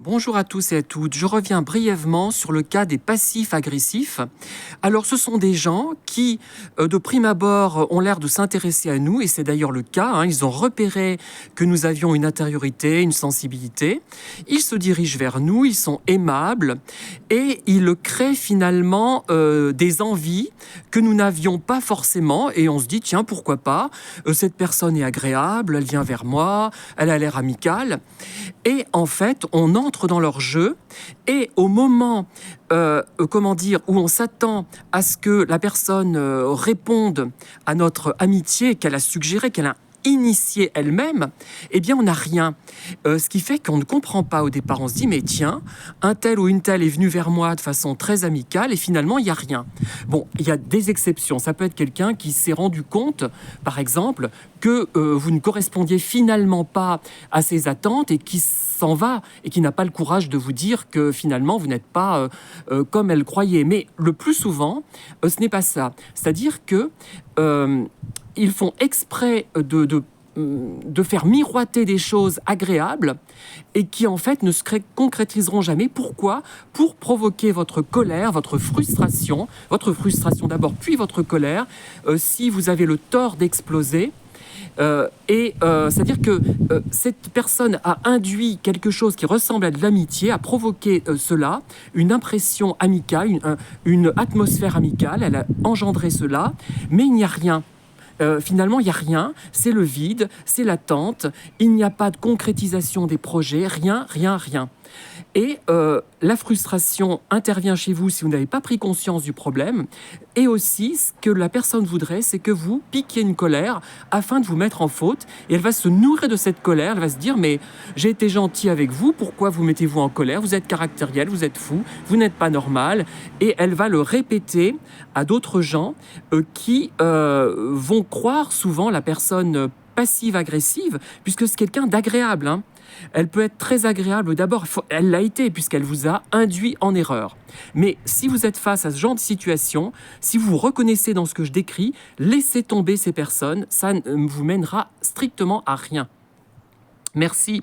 Bonjour à tous et à toutes. Je reviens brièvement sur le cas des passifs agressifs. Alors, ce sont des gens qui, de prime abord, ont l'air de s'intéresser à nous, et c'est d'ailleurs le cas. Ils ont repéré que nous avions une intériorité, une sensibilité. Ils se dirigent vers nous, ils sont aimables, et ils créent finalement des envies que nous n'avions pas forcément, et on se dit, tiens, pourquoi pas, cette personne est agréable, elle vient vers moi, elle a l'air amicale. Et en fait, on entre dans leur jeu, et au moment où on s'attend à ce que la personne réponde à notre amitié qu'elle a suggérée, qu'elle a initiée elle-même, eh bien on n'a rien. Ce qui fait qu'on ne comprend pas au départ. On se dit, mais tiens, un tel ou une telle est venu vers moi de façon très amicale, et finalement il n'y a rien. Bon, il y a des exceptions. Ça peut être quelqu'un qui s'est rendu compte, par exemple, que vous ne correspondiez finalement pas à ses attentes, et qui s'en va, et qui n'a pas le courage de vous dire que finalement vous n'êtes pas comme elle croyait. Mais le plus souvent, ce n'est pas ça. C'est-à-dire que ils font exprès de faire miroiter des choses agréables, et qui en fait ne se concrétiseront jamais. Pourquoi ? Pour provoquer votre colère, votre frustration d'abord, puis votre colère, si vous avez le tort d'exploser. C'est-à-dire que cette personne a induit quelque chose qui ressemble à de l'amitié, a provoqué cela, une impression amicale, une atmosphère amicale, elle a engendré cela, mais il n'y a rien. Finalement, il n'y a rien, c'est le vide, c'est l'attente, il n'y a pas de concrétisation des projets, rien. Et la frustration intervient chez vous si vous n'avez pas pris conscience du problème. Et aussi, ce que la personne voudrait, c'est que vous piquiez une colère afin de vous mettre en faute. Et elle va se nourrir de cette colère. Elle va se dire, mais j'ai été gentil avec vous, pourquoi vous mettez-vous en colère ? Vous êtes caractériel, vous êtes fou, vous n'êtes pas normal. Et elle va le répéter à d'autres gens qui vont croire souvent la personne passive-agressive, puisque c'est quelqu'un d'agréable. Elle peut être très agréable. D'abord, elle l'a été, puisqu'elle vous a induit en erreur. Mais si vous êtes face à ce genre de situation, si vous vous reconnaissez dans ce que je décris, laissez tomber ces personnes, ça ne vous mènera strictement à rien. Merci.